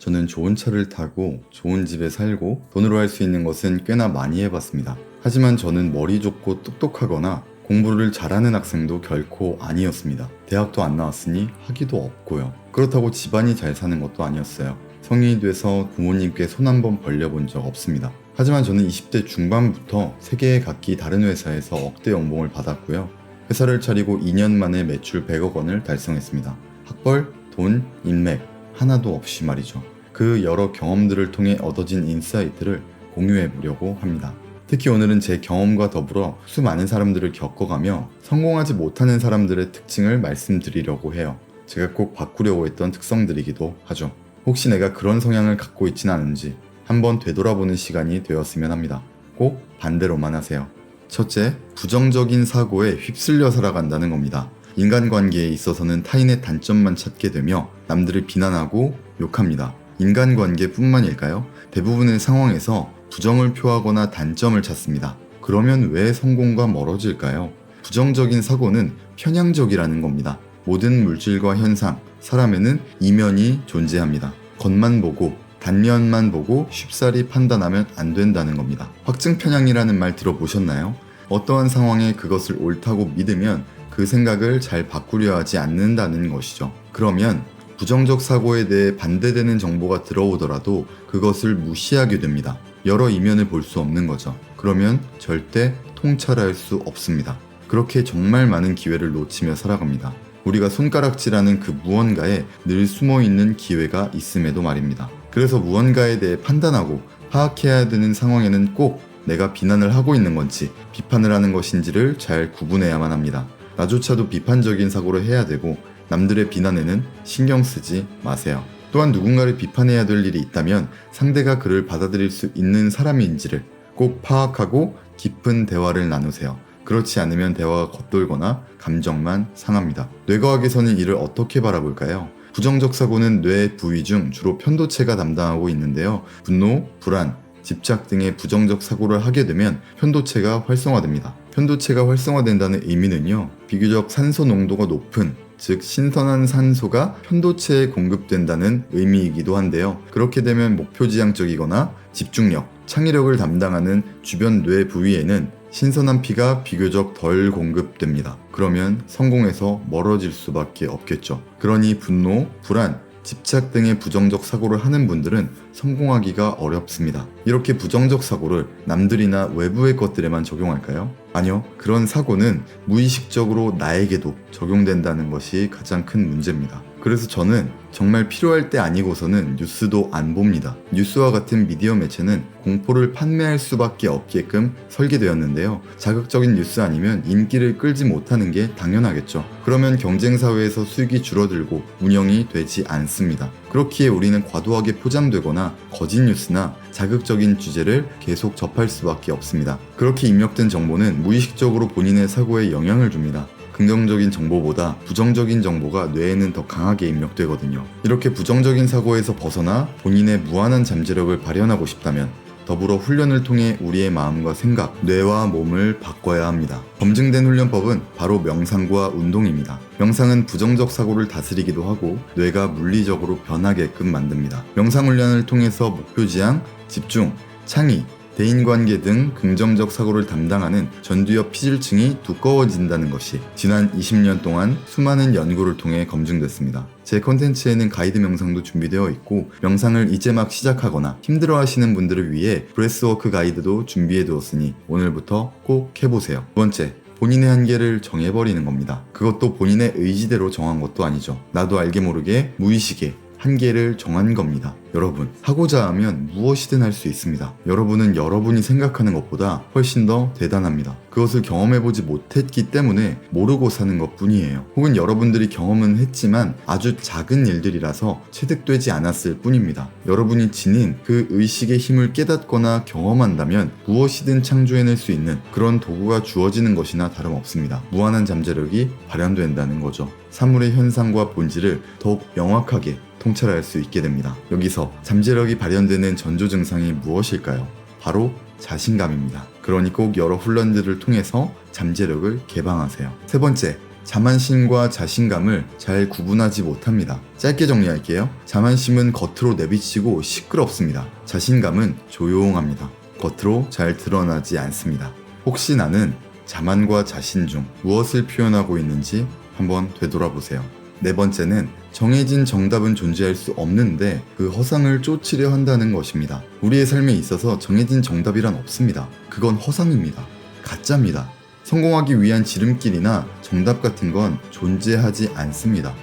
저는 좋은 차를 타고 좋은 집에 살고 돈으로 할 수 있는 것은 꽤나 많이 해봤습니다. 하지만 저는 머리 좋고 똑똑하거나 공부를 잘하는 학생도 결코 아니었습니다. 대학도 안 나왔으니 학위도 없고요. 그렇다고 집안이 잘 사는 것도 아니었어요. 성인이 돼서 부모님께 손 한 번 벌려본 적 없습니다. 하지만 저는 20대 중반부터 세계의 각기 다른 회사에서 억대 연봉을 받았고요. 회사를 차리고 2년 만에 매출 100억 원을 달성했습니다. 학벌, 돈, 인맥 하나도 없이 말이죠. 그 여러 경험들을 통해 얻어진 인사이트를 공유해 보려고 합니다. 특히 오늘은 제 경험과 더불어 수많은 사람들을 겪어가며 성공하지 못하는 사람들의 특징을 말씀드리려고 해요. 제가 꼭 바꾸려고 했던 특성들이기도 하죠. 혹시 내가 그런 성향을 갖고 있진 않은지 한번 되돌아보는 시간이 되었으면 합니다. 꼭 반대로만 하세요. 첫째, 부정적인 사고에 휩쓸려 살아간다는 겁니다. 인간관계에 있어서는 타인의 단점만 찾게 되며 남들을 비난하고 욕합니다. 인간관계뿐만일까요? 대부분의 상황에서 부정을 표하거나 단점을 찾습니다. 그러면 왜 성공과 멀어질까요? 부정적인 사고는 편향적이라는 겁니다. 모든 물질과 현상, 사람에는 이면이 존재합니다. 겉만 보고 단면만 보고 쉽사리 판단하면 안 된다는 겁니다. 확증 편향이라는 말 들어보셨나요? 어떠한 상황에 그것을 옳다고 믿으면 그 생각을 잘 바꾸려 하지 않는다는 것이죠. 그러면 부정적 사고에 대해 반대되는 정보가 들어오더라도 그것을 무시하게 됩니다. 여러 이면을 볼 수 없는 거죠. 그러면 절대 통찰할 수 없습니다. 그렇게 정말 많은 기회를 놓치며 살아갑니다. 우리가 손가락질하는 그 무언가에 늘 숨어있는 기회가 있음에도 말입니다. 그래서 무언가에 대해 판단하고 파악해야 되는 상황에는 꼭 내가 비난을 하고 있는 건지 비판을 하는 것인지를 잘 구분해야만 합니다. 나조차도 비판적인 사고를 해야 되고 남들의 비난에는 신경 쓰지 마세요. 또한 누군가를 비판해야 될 일이 있다면 상대가 그를 받아들일 수 있는 사람인지를 꼭 파악하고 깊은 대화를 나누세요. 그렇지 않으면 대화가 겉돌거나 감정만 상합니다. 뇌과학에서는 이를 어떻게 바라볼까요? 부정적 사고는 뇌 부위 중 주로 편도체가 담당하고 있는데요. 분노, 불안, 집착 등의 부정적 사고를 하게 되면 편도체가 활성화됩니다. 편도체가 활성화된다는 의미는요, 비교적 산소 농도가 높은, 즉 신선한 산소가 편도체에 공급된다는 의미이기도 한데요. 그렇게 되면 목표지향적이거나 집중력, 창의력을 담당하는 주변 뇌 부위에는 신선한 피가 비교적 덜 공급됩니다. 그러면 성공에서 멀어질 수밖에 없겠죠. 그러니 분노, 불안, 집착 등의 부정적 사고를 하는 분들은 성공하기가 어렵습니다. 이렇게 부정적 사고를 남들이나 외부의 것들에만 적용할까요? 아니요. 그런 사고는 무의식적으로 나에게도 적용된다는 것이 가장 큰 문제입니다. 그래서 저는 정말 필요할 때 아니고서는 뉴스도 안 봅니다. 뉴스와 같은 미디어 매체는 공포를 판매할 수밖에 없게끔 설계되었는데요. 자극적인 뉴스 아니면 인기를 끌지 못하는 게 당연하겠죠. 그러면 경쟁사회에서 수익이 줄어들고 운영이 되지 않습니다. 그렇기에 우리는 과도하게 포장되거나 거짓 뉴스나 자극적인 주제를 계속 접할 수밖에 없습니다. 그렇게 입력된 정보는 무의식적으로 본인의 사고에 영향을 줍니다. 긍정적인 정보보다 부정적인 정보가 뇌에는 더 강하게 입력되거든요. 이렇게 부정적인 사고에서 벗어나 본인의 무한한 잠재력을 발현하고 싶다면 더불어 훈련을 통해 우리의 마음과 생각, 뇌와 몸을 바꿔야 합니다. 검증된 훈련법은 바로 명상과 운동입니다. 명상은 부정적 사고를 다스리기도 하고 뇌가 물리적으로 변하게끔 만듭니다. 명상 훈련을 통해서 목표지향, 집중, 창의, 대인관계 등 긍정적 사고를 담당하는 전두엽 피질층이 두꺼워진다는 것이 지난 20년 동안 수많은 연구를 통해 검증됐습니다. 제 컨텐츠에는 가이드 명상도 준비되어 있고 명상을 이제 막 시작하거나 힘들어 하시는 분들을 위해 브레스워크 가이드도 준비해 두었으니 오늘부터 꼭 해보세요. 두 번째, 본인의 한계를 정해버리는 겁니다. 그것도 본인의 의지대로 정한 것도 아니죠. 나도 알게 모르게 무의식에 한계를 정한 겁니다. 여러분, 하고자 하면 무엇이든 할 수 있습니다. 여러분은 여러분이 생각하는 것보다 훨씬 더 대단합니다. 그것을 경험해보지 못했기 때문에 모르고 사는 것 뿐이에요. 혹은 여러분들이 경험은 했지만 아주 작은 일들이라서 체득되지 않았을 뿐입니다. 여러분이 지닌 그 의식의 힘을 깨닫거나 경험한다면 무엇이든 창조해낼 수 있는 그런 도구가 주어지는 것이나 다름없습니다. 무한한 잠재력이 발현된다는 거죠. 사물의 현상과 본질을 더욱 명확하게 통찰할 수 있게 됩니다. 여기서 잠재력이 발현되는 전조 증상이 무엇일까요? 바로 자신감입니다. 그러니 꼭 여러 훈련들을 통해서 잠재력을 개방하세요. 세 번째, 자만심과 자신감을 잘 구분하지 못합니다. 짧게 정리할게요. 자만심은 겉으로 내비치고 시끄럽습니다. 자신감은 조용합니다. 겉으로 잘 드러나지 않습니다. 혹시 나는 자만과 자신 중 무엇을 표현하고 있는지 한번 되돌아보세요. 네 번째는 정해진 정답은 존재할 수 없는데 그 허상을 쫓으려 한다는 것입니다. 우리의 삶에 있어서 정해진 정답이란 없습니다. 그건 허상입니다. 가짜입니다. 성공하기 위한 지름길이나 정답 같은 건 존재하지 않습니다.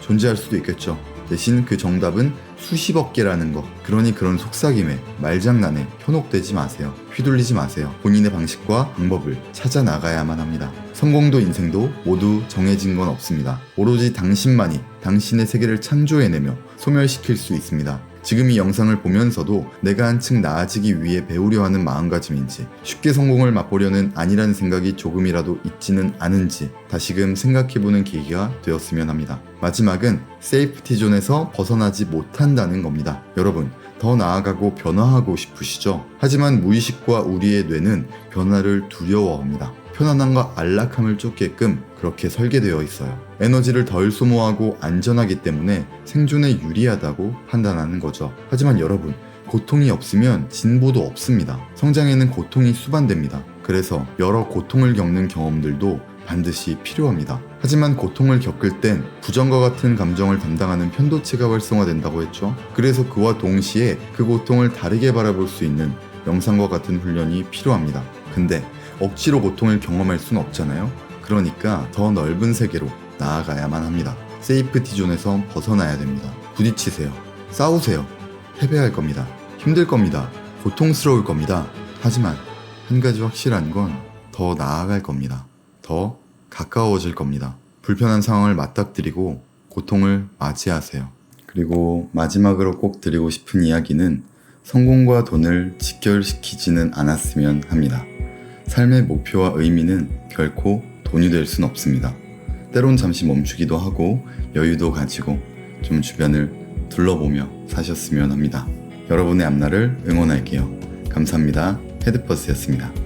존재할 수도 있겠죠. 대신 그 정답은 수십억 개라는 거. 그러니 그런 속삭임에, 말장난에 현혹되지 마세요. 휘둘리지 마세요. 본인의 방식과 방법을 찾아 나가야만 합니다. 성공도 인생도 모두 정해진 건 없습니다. 오로지 당신만이 당신의 세계를 창조해내며 소멸시킬 수 있습니다. 지금 이 영상을 보면서도 내가 한층 나아지기 위해 배우려 하는 마음가짐인지, 쉽게 성공을 맛보려는 아니라는 생각이 조금이라도 있지는 않은지 다시금 생각해보는 계기가 되었으면 합니다. 마지막은 세이프티 존에서 벗어나지 못한다는 겁니다. 여러분, 더 나아가고 변화하고 싶으시죠? 하지만 무의식과 우리의 뇌는 변화를 두려워합니다. 편안함과 안락함을 쫓게끔 그렇게 설계되어 있어요. 에너지를 덜 소모하고 안전하기 때문에 생존에 유리하다고 판단하는 거죠. 하지만 여러분, 고통이 없으면 진보도 없습니다. 성장에는 고통이 수반됩니다. 그래서 여러 고통을 겪는 경험들도 반드시 필요합니다. 하지만 고통을 겪을 땐 부정과 같은 감정을 담당하는 편도체가 활성화된다고 했죠. 그래서 그와 동시에 그 고통을 다르게 바라볼 수 있는 명상과 같은 훈련이 필요합니다. 근데 억지로 고통을 경험할 순 없잖아요. 그러니까 더 넓은 세계로 나아가야만 합니다. 세이프티 존에서 벗어나야 됩니다. 부딪히세요. 싸우세요. 패배할 겁니다. 힘들 겁니다. 고통스러울 겁니다. 하지만 한 가지 확실한 건 더 나아갈 겁니다. 더 가까워질 겁니다. 불편한 상황을 맞닥뜨리고 고통을 맞이하세요. 그리고 마지막으로 꼭 드리고 싶은 이야기는 성공과 돈을 직결시키지는 않았으면 합니다. 삶의 목표와 의미는 결코 돈이 될 순 없습니다. 때론 잠시 멈추기도 하고 여유도 가지고 좀 주변을 둘러보며 사셨으면 합니다. 여러분의 앞날을 응원할게요. 감사합니다. 헤드버스였습니다.